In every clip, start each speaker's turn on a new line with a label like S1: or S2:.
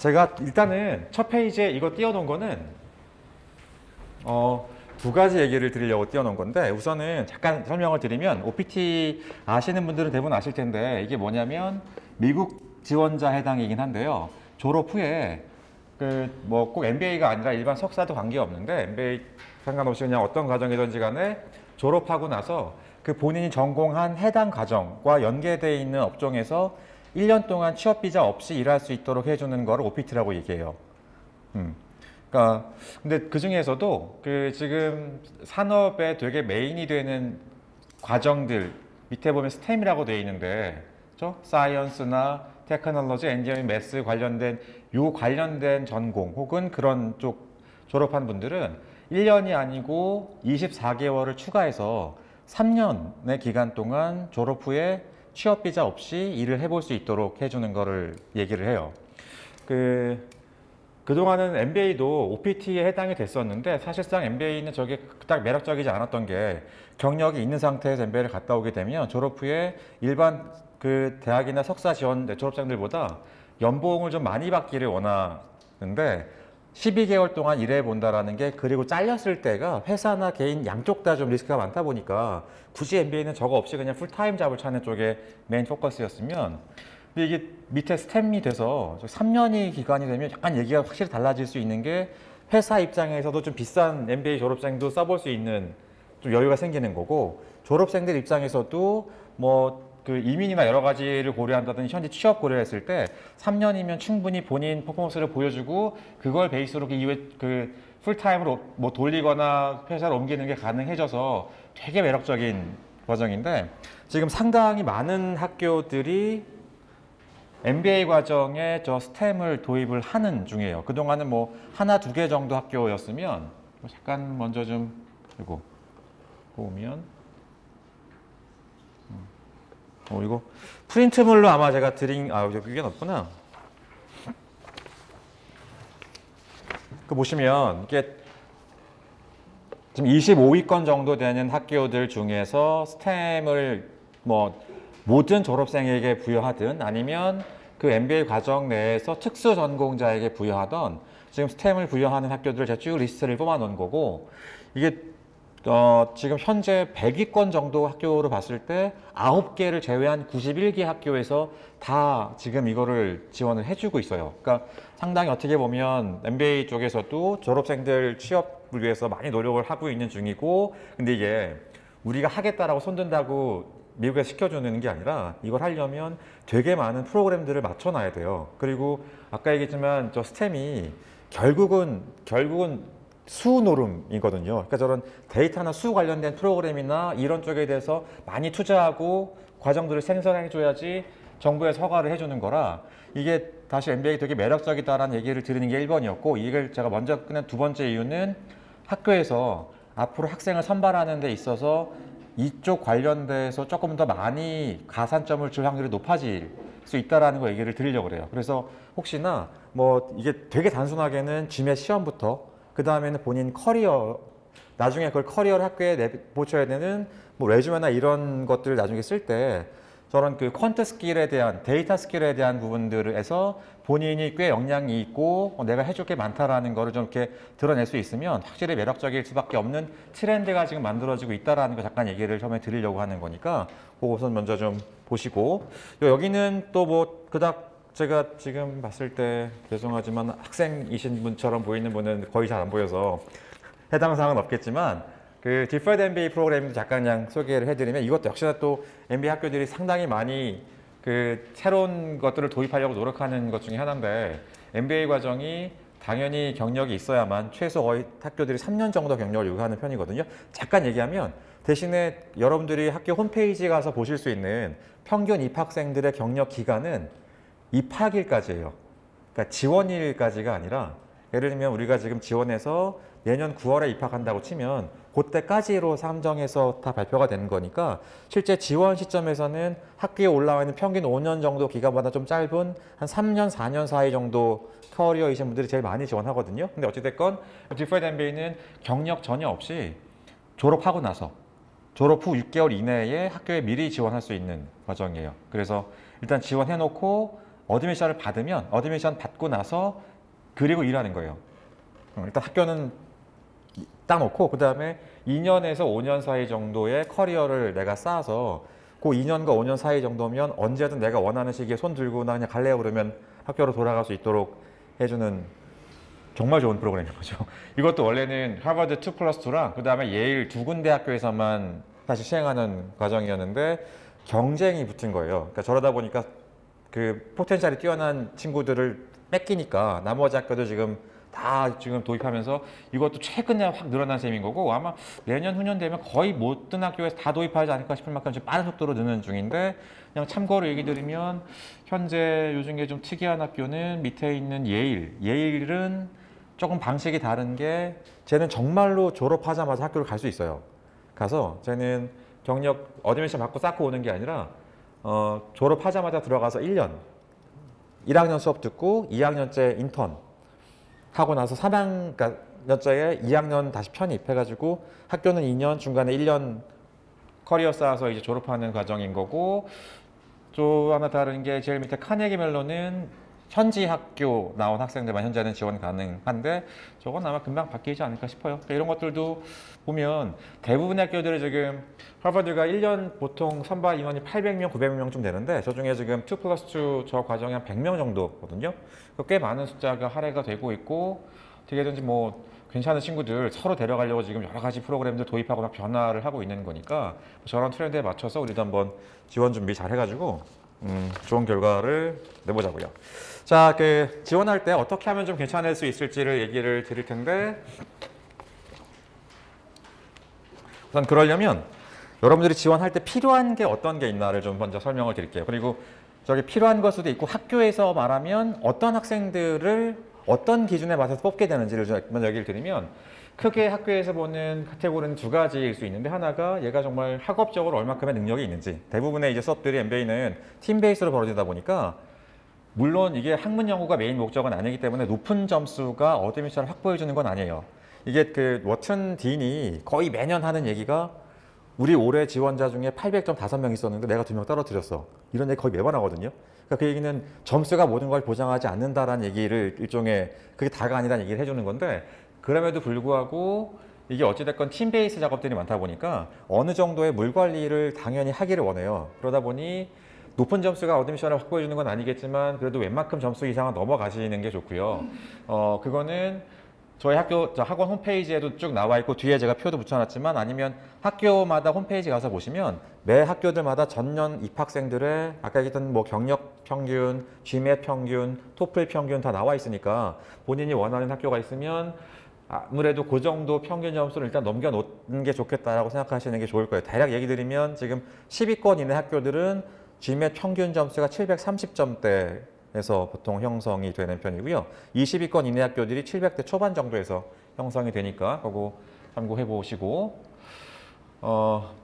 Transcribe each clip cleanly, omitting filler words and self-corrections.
S1: 제가 일단은 첫 페이지에 이거 띄워놓은 거는 두 가지 얘기를 드리려고 띄워놓은 건데, 우선은 잠깐 설명을 드리면 OPT 아시는 분들은 대부분 아실 텐데, 이게 뭐냐면 미국 지원자 해당이긴 한데요. 졸업 후에 뭐 꼭 MBA가 아니라 일반 석사도 관계없는데, MBA 상관없이 그냥 어떤 과정이든지 간에 졸업하고 나서 그 본인이 전공한 해당 과정과 연계되어 있는 업종에서 1년 동안 취업 비자 없이 일할 수 있도록 해주는 거를 OPT라고 얘기해요. 그러니까 근데 그 중에서도 지금 산업에 되게 메인이 되는 과정들 밑에 보면 스템이라고 되어 있는데, 그렇죠? 사이언스나 테크놀로지, 엔지니어링, 매스 관련된 관련된 전공 혹은 그런 쪽 졸업한 분들은 1년이 아니고 24개월을 추가해서 3년의 기간 동안 졸업 후에 취업 비자 없이 일을 해볼 수 있도록 해주는 거를 얘기를 해요. 그동안은 MBA도 OPT에 해당이 됐었는데, 사실상 MBA는 저게 딱 매력적이지 않았던 게, 경력이 있는 상태에서 MBA를 갔다 오게 되면 졸업 후에 일반 대학이나 석사 지원 졸업생들보다 연봉을 좀 많이 받기를 원하는데, 12개월 동안 일해 본다라는 게, 그리고 잘렸을 때가 회사나 개인 양쪽 다 좀 리스크가 많다 보니까 굳이 MBA는 저거 없이 그냥 풀타임 잡을 찾는 쪽에 메인 포커스였으면, 근데 이게 밑에 스템이 돼서 3년이 기간이 되면 약간 얘기가 확실히 달라질 수 있는 게, 회사 입장에서도 좀 비싼 MBA 졸업생도 써볼 수 있는 좀 여유가 생기는 거고, 졸업생들 입장에서도 뭐 이민이나 여러 가지를 고려한다든지 현지 취업 고려했을 때 3년이면 충분히 본인 퍼포먼스를 보여주고, 그걸 베이스로 그 이후에 풀타임으로 뭐 돌리거나 회사를 옮기는 게 가능해져서 되게 매력적인 과정인데, 지금 상당히 많은 학교들이 MBA 과정에 저 스템을 도입을 하는 중이에요. 그동안은 뭐 하나, 두 개 정도 학교였으면, 잠깐 먼저 좀 이거 보면, 이거 프린트물로 아마 제가 여기 없구나. 보시면 이게 지금 25위권 정도 되는 학교들 중에서 스템을 뭐 모든 졸업생에게 부여하든, 아니면 그 MBA 과정 내에서 특수 전공자에게 부여하던, 지금 스템을 부여하는 학교들을 제가 쭉 리스트를 뽑아 놓은 거고, 이게 지금 현재 100위권 정도 학교로 봤을 때 9개를 제외한 91개 학교에서 다 지금 이거를 지원을 해주고 있어요. 그러니까 상당히 어떻게 보면 MBA 쪽에서도 졸업생들 취업을 위해서 많이 노력을 하고 있는 중이고, 근데 이게 우리가 하겠다라고 손든다고 미국에서 시켜주는 게 아니라, 이걸 하려면 되게 많은 프로그램들을 맞춰놔야 돼요. 그리고 아까 얘기했지만 저 스템이 결국은 수 노름이거든요. 그러니까 저런 데이터나 수 관련된 프로그램이나 이런 쪽에 대해서 많이 투자하고 과정들을 생성해줘야지 정부에서 허가를 해주는 거라, 이게 다시 MBA 되게 매력적이다라는 얘기를 드리는 게 1번이었고, 이걸 제가 먼저 꺼낸 두 번째 이유는, 학교에서 앞으로 학생을 선발하는 데 있어서 이쪽 관련돼서 조금 더 많이 가산점을 줄 확률이 높아질 수 있다라는 거 얘기를 드리려고 그래요. 그래서 혹시나 뭐 이게 되게 단순하게는 GMAT 시험부터, 그 다음에는 본인 커리어, 나중에 그걸 커리어 학교에 내보셔야 되는 뭐 레주메나 이런 것들을 나중에 쓸 때 저런 퀀트 스킬에 대한, 데이터 스킬에 대한 부분들에서 본인이 꽤 역량이 있고 내가 해줄 게 많다라는 거를 좀 이렇게 드러낼 수 있으면 확실히 매력적일 수밖에 없는 트렌드가 지금 만들어지고 있다라는 거 잠깐 얘기를 처음에 드리려고 하는 거니까, 그거 우선 먼저 좀 보시고, 여기는 또 뭐 그닥 제가 지금 봤을 때 죄송하지만 학생이신 분처럼 보이는 분은 거의 잘 안 보여서 해당 사항은 없겠지만, 디퍼드 MBA 프로그램도 잠깐 그냥 소개를 해드리면, 이것도 역시나 또 MBA 학교들이 상당히 많이 새로운 것들을 도입하려고 노력하는 것 중에 하나인데, MBA 과정이 당연히 경력이 있어야만, 최소 거의 학교들이 3년 정도 경력을 요구하는 편이거든요. 잠깐 얘기하면, 대신에 여러분들이 학교 홈페이지에 가서 보실 수 있는 평균 입학생들의 경력 기간은 입학일까지예요. 그러니까 지원일까지가 아니라, 예를 들면 우리가 지금 지원해서 내년 9월에 입학한다고 치면 그때까지로 상정해서 다 발표가 되는 거니까, 실제 지원 시점에서는 학교에 올라와 있는 평균 5년 정도 기간보다 좀 짧은 한 3년, 4년 사이 정도 커리어이신 분들이 제일 많이 지원하거든요. 근데 어찌됐건 디퍼드 MBA는 경력 전혀 없이 졸업하고 나서 졸업 후 6개월 이내에 학교에 미리 지원할 수 있는 과정이에요. 그래서 일단 지원해놓고 어드미션을 받으면 어드미션 받고 나서 그리고 일하는 거예요. 일단 학교는 따놓고 그 다음에 2년에서 5년 사이 정도의 커리어를 내가 쌓아서 그 2년과 5년 사이 정도면 언제든 내가 원하는 시기에 손 들고 나 그냥 갈래요 그러면 학교로 돌아갈 수 있도록 해주는 정말 좋은 프로그램인 거죠. 이것도 원래는 하버드 2+2랑 그 다음에 예일 두 군데 학교에서만 사실 시행하는 과정이었는데 경쟁이 붙은 거예요. 그러니까 저러다 보니까 그 포텐셜이 뛰어난 친구들을 뺏기니까 나머지 학교도 지금 다 지금 도입하면서 이것도 최근에 확 늘어난 셈인 거고 아마 내년 후년 되면 거의 모든 학교에서 다 도입하지 않을까 싶을 만큼 지금 빠른 속도로 느는 중인데 그냥 참고로 얘기 드리면 현재 요즘에 좀 특이한 학교는 밑에 있는 예일은 조금 방식이 다른 게 쟤는 정말로 졸업하자마자 학교를 갈 수 있어요. 가서 쟤는 경력 어드미션 받고 쌓고 오는 게 아니라 졸업하자마자 들어가서 1학년 수업 듣고 2학년째 인턴 하고 나서 3학년째에 2학년 다시 편입해가지고 학교는 2년, 중간에 1년 커리어 쌓아서 이제 졸업하는 과정인 거고 또 하나 다른 게 제일 밑에 카네기 멜론은 현지 학교 나온 학생들만 현재는 지원 가능한데 저건 아마 금방 바뀌지 않을까 싶어요. 그러니까 이런 것들도 보면 대부분의 학교들이 지금 하버드가 1년 보통 선발 인원이 800명, 900명쯤 되는데 저 중에 지금 2+2 저 과정이 한 100명 정도거든요. 꽤 많은 숫자가 할애가 되고 있고 어떻게든지 뭐 괜찮은 친구들 서로 데려가려고 지금 여러 가지 프로그램들 도입하고 막 변화를 하고 있는 거니까 저런 트렌드에 맞춰서 우리도 한번 지원 준비 잘 해가지고 좋은 결과를 내보자고요. 자, 그 지원할 때 어떻게 하면 좀 괜찮을 수 있을지를 얘기를 드릴 텐데 우선 그러려면 여러분들이 지원할 때 필요한 게 어떤 게 있나를 좀 먼저 설명을 드릴게요. 그리고 저기 필요한 걸 수도 있고 학교에서 말하면 어떤 학생들을 어떤 기준에 맞춰서 뽑게 되는지를 좀 먼저 얘기를 드리면 크게 학교에서 보는 카테고리는 두 가지일 수 있는데 하나가 얘가 정말 학업적으로 얼마큼의 능력이 있는지 대부분의 이제 수업들이 MBA는 팀 베이스로 벌어지다 보니까 물론 이게 학문 연구가 메인 목적은 아니기 때문에 높은 점수가 어드미션을 확보해 주는 건 아니에요. 이게 그 워튼 딘이 거의 매년 하는 얘기가 우리 올해 지원자 중에 800점 5명 있었는데 내가 2명 떨어뜨렸어. 이런 얘기 거의 매번 하거든요. 그러니까 그 얘기는 점수가 모든 걸 보장하지 않는다라는 얘기를 일종의 그게 다가 아니라는 얘기를 해주는 건데 그럼에도 불구하고 이게 어찌됐건 팀 베이스 작업들이 많다 보니까 어느 정도의 물 관리를 당연히 하기를 원해요. 그러다 보니 높은 점수가 어드미션을 확보해 주는 건 아니겠지만 그래도 웬만큼 점수 이상은 넘어가시는 게 좋고요. 그거는 저희 학원 홈페이지에도 쭉 나와 있고 뒤에 제가 표도 붙여놨지만 아니면 학교마다 홈페이지 가서 보시면 매 학교들마다 전년 입학생들의 아까 얘기했던 뭐 경력 평균, GMAT 평균, 토플 평균 다 나와 있으니까 본인이 원하는 학교가 있으면 아무래도 그 정도 평균 점수를 일단 넘겨놓는 게 좋겠다라고 생각하시는 게 좋을 거예요. 대략 얘기 드리면 지금 10위권 이내 학교들은 GMAT 평균 점수가 730점대에서 보통 형성이 되는 편이고요. 20위권 이내 학교들이 700대 초반 정도에서 형성이 되니까 그거 참고해 보시고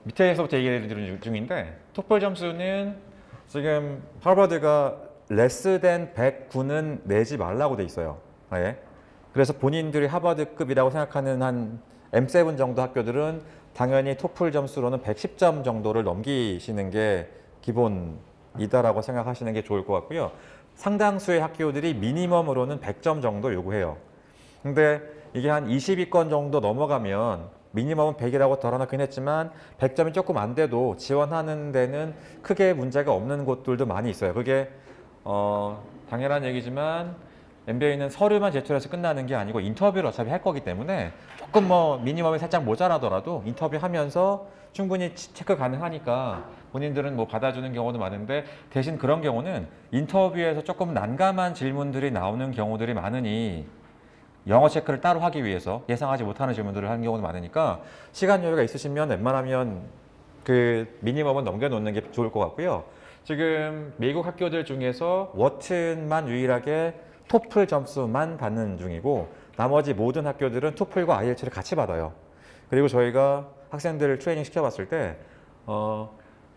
S1: 밑에서부터 얘기를 드리는 중인데 토플 점수는 지금 하버드가 less than 109는 내지 말라고 돼 있어요. 아예. 그래서 본인들이 하버드급이라고 생각하는 한 M7 정도 학교들은 당연히 토플 점수로는 110점 정도를 넘기시는 게 기본이다라고 생각하시는 게 좋을 것 같고요. 상당수의 학교들이 미니멈으로는 100점 정도 요구해요. 근데 이게 한 20위권 정도 넘어가면 미니멈은 100이라고 덜어놓긴 했지만 100점이 조금 안 돼도 지원하는 데는 크게 문제가 없는 곳들도 많이 있어요. 그게 당연한 얘기지만 MBA는 서류만 제출해서 끝나는 게 아니고 인터뷰를 어차피 할 거기 때문에 조금 뭐 미니멈이 살짝 모자라더라도 인터뷰하면서 충분히 체크 가능하니까 본인들은 뭐 받아주는 경우도 많은데 대신 그런 경우는 인터뷰에서 조금 난감한 질문들이 나오는 경우들이 많으니 영어 체크를 따로 하기 위해서 예상하지 못하는 질문들을 하는 경우도 많으니까 시간 여유가 있으시면 웬만하면 그 미니멈은 넘겨놓는 게 좋을 것 같고요. 지금 미국 학교들 중에서 워튼만 유일하게 토플 점수만 받는 중이고 나머지 모든 학교들은 토플과 IELTS를 같이 받아요. 그리고 저희가 학생들을 트레이닝 시켜봤을 때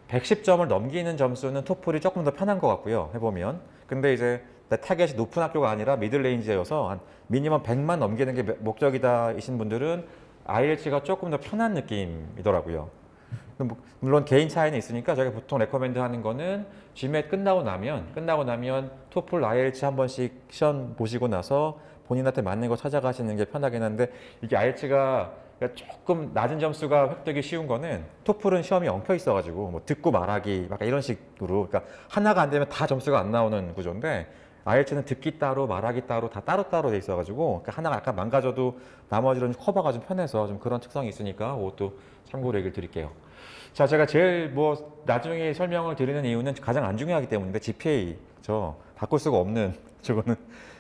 S1: 110점을 넘기는 점수는 토플이 조금 더 편한 것 같고요. 해보면. 근데 이제 내 타겟이 높은 학교가 아니라 미들레인지여서 한 미니멈 100만 넘기는 게 목적이다 이신 분들은 IELTS가 조금 더 편한 느낌이더라고요. 물론 개인 차이는 있으니까 저희가 보통 레커멘드 하는 거는 GMAT 끝나고 나면 토플, IELTS 한 번씩 시험 보시고 나서 본인한테 맞는 거 찾아가시는 게 편하긴 한데, 이게 IELTS가 조금 낮은 점수가 획득이 쉬운 거는 토플은 시험이 엉켜 있어가지고 뭐 듣고 말하기 막 이런 식으로, 그러니까 하나가 안 되면 다 점수가 안 나오는 구조인데, IELTS는 듣기 따로 말하기 따로 다 따로따로 돼 있어가지고, 그러니까 하나가 약간 망가져도 나머지는 커버가 좀 편해서 좀 그런 특성이 있으니까 그것도 참고로 얘기를 드릴게요. 자, 제가 제일 뭐 나중에 설명을 드리는 이유는 가장 안 중요하기 때문인데, GPA 저 바꿀 수가 없는 저거는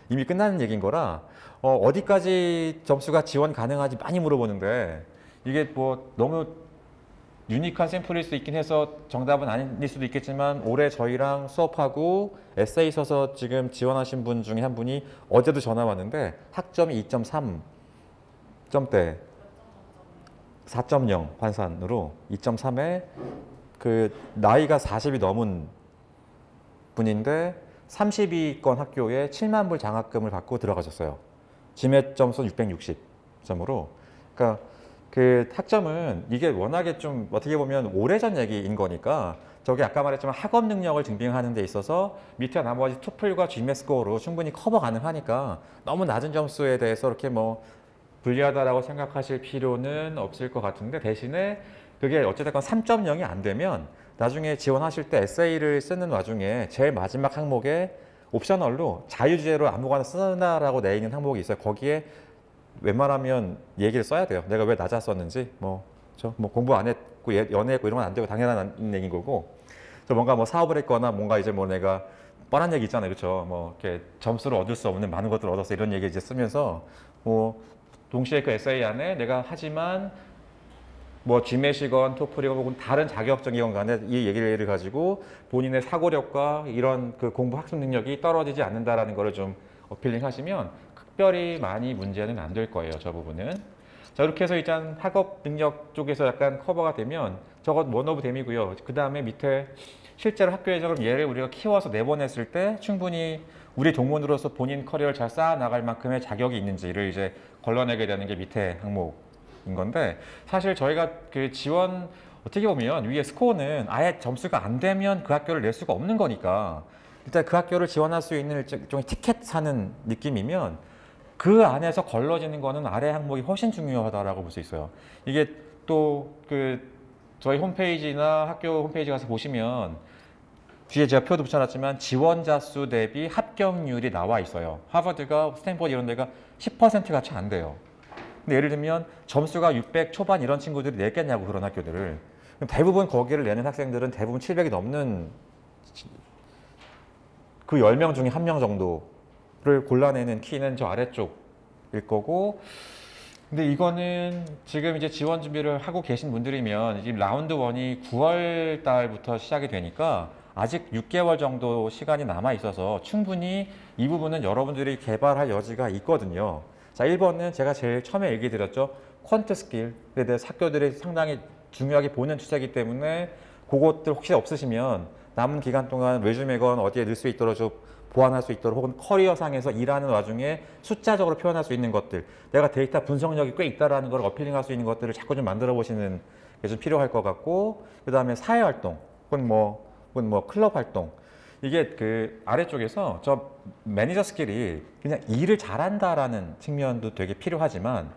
S1: 이미 끝나는 얘기인 거라, 어디까지 점수가 지원 가능하지 많이 물어보는데, 이게 뭐 너무 유니크한 샘플일 수 있긴 해서 정답은 아닐 수도 있겠지만, 올해 저희랑 수업하고 에세이 써서 지금 지원하신 분 중에 한 분이 어제도 전화 왔는데 학점이 2.3점대 4.0 환산으로 2.3에 그 나이가 40이 넘은 분인데 32건 학교에 7만 불 장학금을 받고 들어가셨어요. GMAT 점수 660점으로. 그러니까 그 학점은 이게 워낙에 좀 어떻게 보면 오래전 얘기인 거니까, 저게 아까 말했지만 학업 능력을 증빙하는 데 있어서 밑에 나머지 토플과 GMAT 스코어로 충분히 커버 가능하니까 너무 낮은 점수에 대해서 이렇게 뭐 불리하다라고 생각하실 필요는 없을 것 같은데, 대신에 그게 어쨌든 3.0이 안 되면 나중에 지원하실 때 에세이를 쓰는 와중에 제일 마지막 항목에 옵셔널로 자유주제로 아무거나 쓰나라고 내 있는 항목이 있어요. 거기에 웬만하면 얘기를 써야 돼요. 내가 왜 낮았었는지, 뭐 공부 안 했고 연애했고 이런 건 안 되고 당연한 얘기인 거고, 저 뭔가 뭐 사업을 했거나 뭔가 이제 뭐 내가 뻔한 얘기 있잖아요, 그렇죠? 뭐 이렇게 점수를 얻을 수 없는 많은 것들을 얻었어 이런 얘기 이제 쓰면서, 뭐 동시에 그 에세이 안에 내가 하지만 뭐 GMAT이건 토플이건 혹은 다른 자격증이건 간에 이 얘기를 가지고 본인의 사고력과 이런 그 공부 학습 능력이 떨어지지 않는다라는 거를 좀 어필링 하시면 특별히 많이 문제는 안 될 거예요, 저 부분은. 자, 이렇게 해서 일단 학업 능력 쪽에서 약간 커버가 되면 저건 원오브 댐이고요. 그 다음에 밑에 실제로 학교에서 그럼 얘를 우리가 키워서 내보냈을 때 충분히 우리 동문으로서 본인 커리어를 잘 쌓아 나갈 만큼의 자격이 있는지를 이제 걸러내게 되는 게 밑에 항목인 건데, 사실 저희가 그 지원 어떻게 보면 위에 스코어는 아예 점수가 안 되면 그 학교를 낼 수가 없는 거니까, 일단 그 학교를 지원할 수 있는 일종의 티켓 사는 느낌이면 그 안에서 걸러지는 거는 아래 항목이 훨씬 중요하다라고 볼 수 있어요. 이게 또 그 저희 홈페이지나 학교 홈페이지 가서 보시면 뒤에 제가 표도 붙여놨지만 지원자 수 대비 합격률이 나와 있어요. 하버드가 스탠포드 이런 데가 10%가 채 안 돼요. 근데 예를 들면 점수가 600 초반 이런 친구들이 내겠냐고, 그런 학교들을. 대부분 거기를 내는 학생들은 대부분 700이 넘는 그 10명 중에 1명 정도를 골라내는 키는 저 아래쪽일 거고, 근데 이거는 지금 이제 지원 준비를 하고 계신 분들이면 지금 라운드 1이 9월 달부터 시작이 되니까 아직 6개월 정도 시간이 남아 있어서 충분히 이 부분은 여러분들이 개발할 여지가 있거든요. 자, 1번은 제가 제일 처음에 얘기 드렸죠. 퀀트 스킬에 대해서 학교들이 상당히 중요하게 보는 추세이기 때문에 그것들 혹시 없으시면 남은 기간 동안 레주메건 어디에 넣을 수 있도록 좀 보완할 수 있도록, 혹은 커리어상에서 일하는 와중에 숫자적으로 표현할 수 있는 것들, 내가 데이터 분석력이 꽤 있다라는 걸 어필링할 수 있는 것들을 자꾸 좀 만들어 보시는 게 좀 필요할 것 같고, 그 다음에 사회활동 혹은 뭐 클럽 활동, 이게 그 아래쪽에서 저 매니저 스킬이 그냥 일을 잘한다라는 측면도 되게 필요하지만,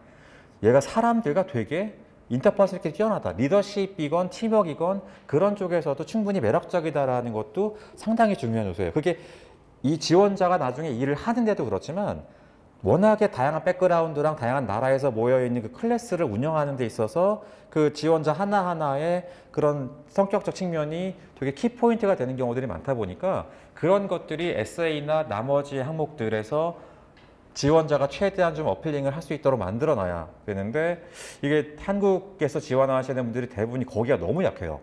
S1: 얘가 사람들과 되게 인터퍼스널 스킬이 뛰어나다, 리더십이건 팀워크이건 그런 쪽에서도 충분히 매력적이다라는 것도 상당히 중요한 요소예요. 그게 이 지원자가 나중에 일을 하는데도 그렇지만, 워낙에 다양한 백그라운드랑 다양한 나라에서 모여있는 그 클래스를 운영하는 데 있어서 그 지원자 하나하나의 그런 성격적 측면이 되게 키포인트가 되는 경우들이 많다 보니까, 그런 것들이 에세이나 나머지 항목들에서 지원자가 최대한 좀 어필링을 할 수 있도록 만들어 놔야 되는데, 이게 한국에서 지원하시는 분들이 대부분이 거기가 너무 약해요.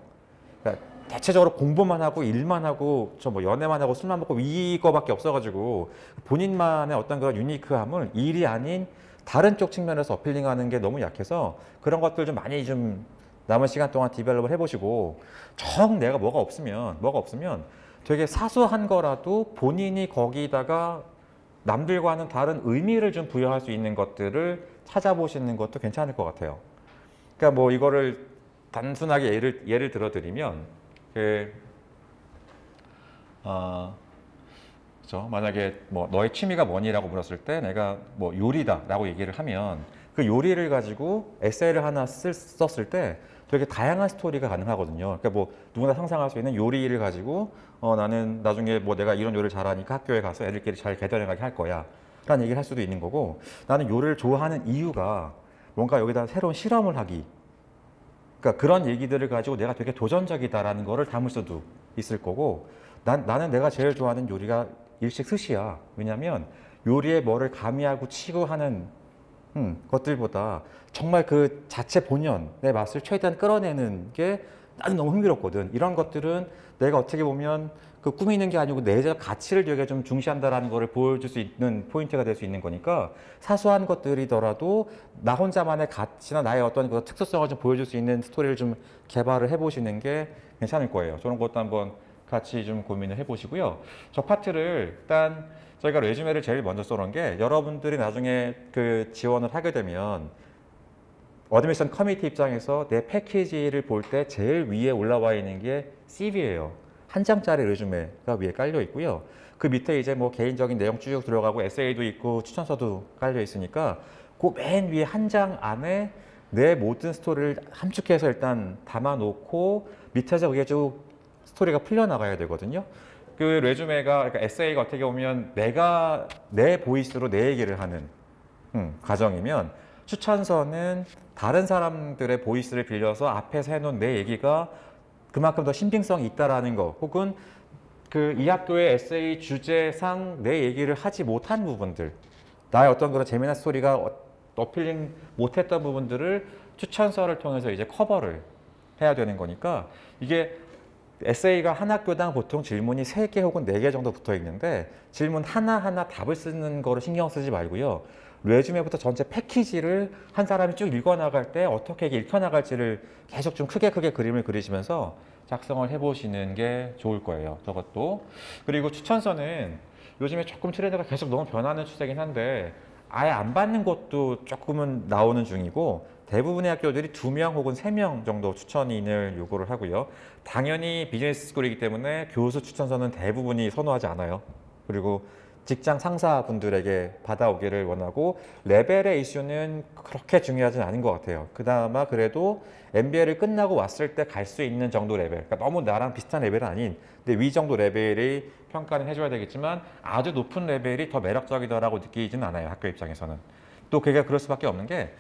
S1: 그러니까 대체적으로 공부만 하고 일만 하고 저 뭐 연애만 하고 술만 먹고 이거밖에 없어가지고 본인만의 어떤 그런 유니크함을 일이 아닌 다른 쪽 측면에서 어필링하는 게 너무 약해서, 그런 것들 좀 많이 좀 남은 시간 동안 디벨롭을 해보시고, 정 내가 뭐가 없으면 되게 사소한 거라도 본인이 거기다가 남들과는 다른 의미를 좀 부여할 수 있는 것들을 찾아보시는 것도 괜찮을 것 같아요. 그러니까 뭐 이거를 단순하게 예를 들어드리면 그렇죠? 만약에 뭐 너의 취미가 뭐니라고 물었을 때 내가 뭐 요리다라고 얘기를 하면 그 요리를 가지고 에세이를 하나 썼을 때 되게 다양한 스토리가 가능하거든요. 그러니까 뭐 누구나 상상할 수 있는 요리를 가지고 나는 나중에 뭐 내가 이런 요리를 잘하니까 학교에 가서 애들끼리 잘 개발해가게 할 거야 라는 얘기를 할 수도 있는 거고, 나는 요리를 좋아하는 이유가 뭔가 여기다 새로운 실험을 하기, 그러니까 그런 얘기들을 가지고 내가 되게 도전적이다라는 거를 담을 수도 있을 거고, 나는 내가 제일 좋아하는 요리가 일식 스시야. 왜냐면 요리에 뭐를 가미하고 치고 하는 것들보다 정말 그 자체 본연의 맛을 최대한 끌어내는 게 나는 너무 흥미롭거든. 이런 것들은 내가 어떻게 보면 그 꾸미는 게 아니고 내적 가치를 되게 좀 중시한다라는 거를 보여줄 수 있는 포인트가 될 수 있는 거니까, 사소한 것들이더라도 나 혼자만의 가치나 나의 어떤 그 특수성을 좀 보여줄 수 있는 스토리를 좀 개발을 해보시는 게 괜찮을 거예요. 저런 것도 한번 같이 좀 고민을 해보시고요. 저 파트를 일단 저희가 레주메를 제일 먼저 써놓은 게, 여러분들이 나중에 그 지원을 하게 되면 어드미션 커미티 입장에서 내 패키지를 볼 때 제일 위에 올라와 있는 게 CV예요. 한 장짜리 레주메가 위에 깔려 있고요. 그 밑에 이제 뭐 개인적인 내용 쭉 들어가고 에세이도 있고 추천서도 깔려 있으니까 그 맨 위에 한 장 안에 내 모든 스토리를 함축해서 일단 담아놓고 밑에서 그게 쭉 스토리가 풀려나가야 되거든요. 그 레주메가, 그러니까 에세이가 어떻게 보면 내가 내 보이스로 내 얘기를 하는 과정이면, 추천서는 다른 사람들의 보이스를 빌려서 앞에서 해놓은 내 얘기가 그만큼 더 신빙성이 있다라는 거, 혹은 그 이 학교의 에세이 주제상 내 얘기를 하지 못한 부분들, 나의 어떤 그런 재미난 스토리가 어필링 못했던 부분들을 추천서를 통해서 이제 커버를 해야 되는 거니까, 이게 에세이가 한 학교당 보통 질문이 3개 혹은 4개 정도 붙어 있는데, 질문 하나하나 답을 쓰는 거를 신경 쓰지 말고요. 레주메부터 전체 패키지를 한 사람이 쭉 읽어나갈 때 어떻게 읽혀나갈지를 계속 좀 크게 그림을 그리시면서 작성을 해보시는 게 좋을 거예요. 저것도. 그리고 추천서는 요즘에 조금 트렌드가 계속 너무 변하는 추세긴 한데, 아예 안 받는 곳도 조금은 나오는 중이고, 대부분의 학교들이 2명 혹은 3명 정도 추천인을 요구를 하고요. 당연히 비즈니스 스쿨이기 때문에 교수 추천서는 대부분이 선호하지 않아요. 그리고 직장 상사분들에게 받아오기를 원하고, 레벨의 이슈는 그렇게 중요하진 않은 것 같아요. 그나마 그래도 MBA를 끝나고 왔을 때 갈 수 있는 정도 레벨, 그러니까 너무 나랑 비슷한 레벨은 아닌, 근데 위 정도 레벨이 평가는 해줘야 되겠지만 아주 높은 레벨이 더 매력적이다라고 느끼지는 않아요, 학교 입장에서는. 또 그게 그럴 수밖에 없는 게,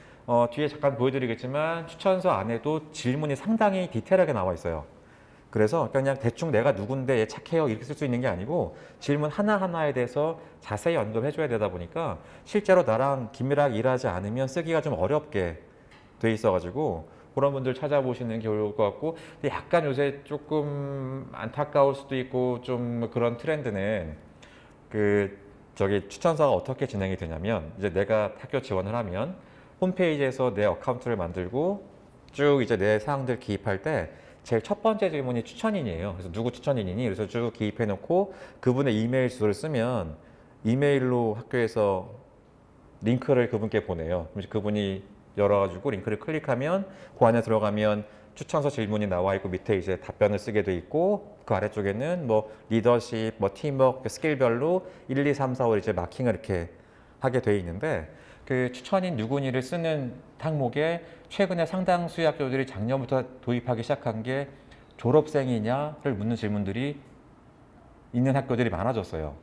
S1: 뒤에 잠깐 보여드리겠지만 추천서 안에도 질문이 상당히 디테일하게 나와 있어요. 그래서 그냥 대충 내가 누군데 얘 착해요 이렇게 쓸 수 있는 게 아니고, 질문 하나하나에 대해서 자세히 언급해 줘야 되다 보니까 실제로 나랑 긴밀하게 일하지 않으면 쓰기가 좀 어렵게 돼 있어가지고, 그런 분들 찾아보시는 게 좋을 것 같고, 근데 약간 요새 조금 안타까울 수도 있고 좀 그런 트렌드는, 추천서가 어떻게 진행이 되냐면, 이제 내가 학교 지원을 하면 홈페이지에서 내 어카운트를 만들고 쭉 이제 내 사항들 기입할 때 제일 첫 번째 질문이 추천인이에요. 그래서 누구 추천인이니? 그래서 쭉 기입해 놓고 그분의 이메일 주소를 쓰면 이메일로 학교에서 링크를 그분께 보내요. 그럼 그분이 열어가지고 링크를 클릭하면 그 안에 들어가면 추천서 질문이 나와 있고, 밑에 이제 답변을 쓰게 돼 있고, 그 아래쪽에는 뭐 리더십, 뭐 팀워크, 스킬별로 1, 2, 3, 4, 5 이제 마킹을 이렇게 하게 돼 있는데, 그 추천인 누구니를 쓰는 항목에 최근에 상당수의 학교들이 작년부터 도입하기 시작한 게 졸업생이냐를 묻는 질문들이 있는 학교들이 많아졌어요.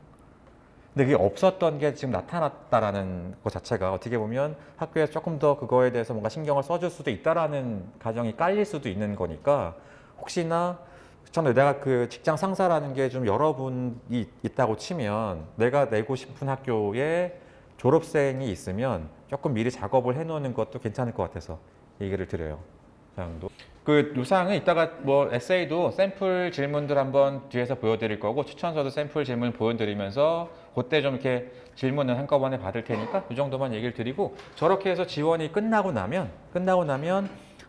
S1: 근데 그게 없었던 게 지금 나타났다라는 것 자체가 어떻게 보면 학교에서 조금 더 그거에 대해서 뭔가 신경을 써줄 수도 있다라는 가정이 깔릴 수도 있는 거니까, 혹시나 내가 그 직장 상사라는 게 좀 여러분이 있다고 치면 내가 내고 싶은 학교에 졸업생이 있으면 조금 미리 작업을 해놓는 것도 괜찮을 것 같아서 얘기를 드려요. 사항도. 그 요상은 이따가 뭐 에세이도 샘플 질문들 한번 뒤에서 보여드릴 거고, 추천서도 샘플 질문 보여드리면서 그때 좀 이렇게 질문은 한꺼번에 받을 테니까 이 정도만 얘기를 드리고, 저렇게 해서 지원이 끝나고 나면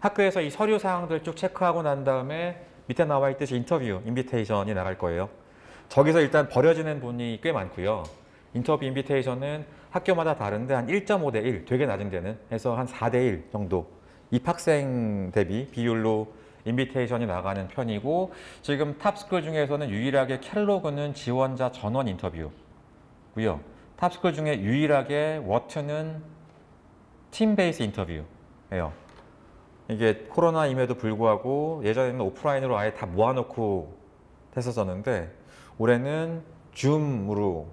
S1: 학교에서 이 서류 사항들 쭉 체크하고 난 다음에 밑에 나와 있듯이 인터뷰 인비테이션이 나갈 거예요. 저기서 일단 버려지는 분이 꽤 많고요. 인터뷰 인비테이션은 학교마다 다른데 한 1.5대 1, 되게 낮은 데는 해서 한 4대 1 정도 입학생 대비 비율로 인비테이션이 나가는 편이고 지금 탑스쿨 중에서는 유일하게 켈로그는 지원자 전원 인터뷰고요. 탑스쿨 중에 유일하게 워튼은 팀 베이스 인터뷰예요. 이게 코로나임에도 불구하고 예전에는 오프라인으로 아예 다 모아놓고 했었었는데 올해는 줌으로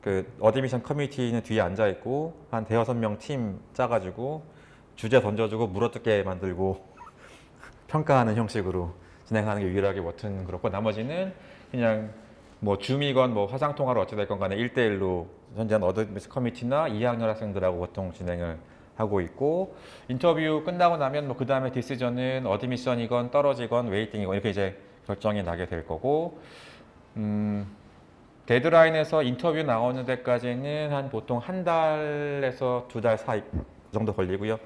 S1: 그 어드미션 커뮤니티는 뒤에 앉아 있고 한 대여섯 명 팀 짜가지고 주제 던져주고 물어뜯게 만들고 평가하는 형식으로 진행하는 게 유일하게 워튼 그렇고 나머지는 그냥 뭐 줌이건 뭐 화상통화로 어찌됐건 간에 1대1로 현재 어드미션 커뮤니티나 2학년 학생들하고 보통 진행을 하고 있고 인터뷰 끝나고 나면 뭐 그 다음에 디시전은 어드미션이건 떨어지건 웨이팅이건 이렇게 이제 결정이 나게 될 거고 데드라인에서 인터뷰 나오는 데까지는 한 보통 한 달에서 두 달 사이 정도 걸리고요.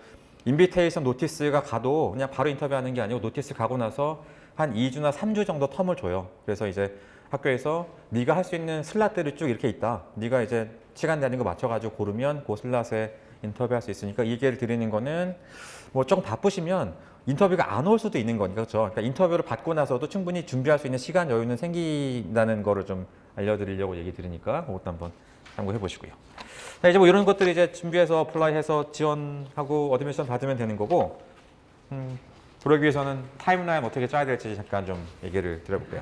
S1: 인비테이션 노티스가 가도 그냥 바로 인터뷰하는 게 아니고 노티스 가고 나서 한 2주나 3주 정도 텀을 줘요. 그래서 이제 학교에서 네가 할 수 있는 슬롯들이 쭉 이렇게 있다. 네가 이제 시간 되는 거 맞춰가지고 고르면 그 슬롯에 인터뷰할 수 있으니까 이 기회를 드리는 거는 뭐 조금 바쁘시면 인터뷰가 안 올 수도 있는 거니까 그렇죠. 그러니까 인터뷰를 받고 나서도 충분히 준비할 수 있는 시간 여유는 생긴다는 거를 좀 알려드리려고 얘기 드리니까 그것도 한번 참고해 보시고요. 자, 이제 뭐 이런 것들 이제 준비해서 어플라이해서 지원하고 어드미션 받으면 되는 거고 그러기 위해서는 타임라인 어떻게 짜야 될지 잠깐 좀 얘기를 드려볼게요.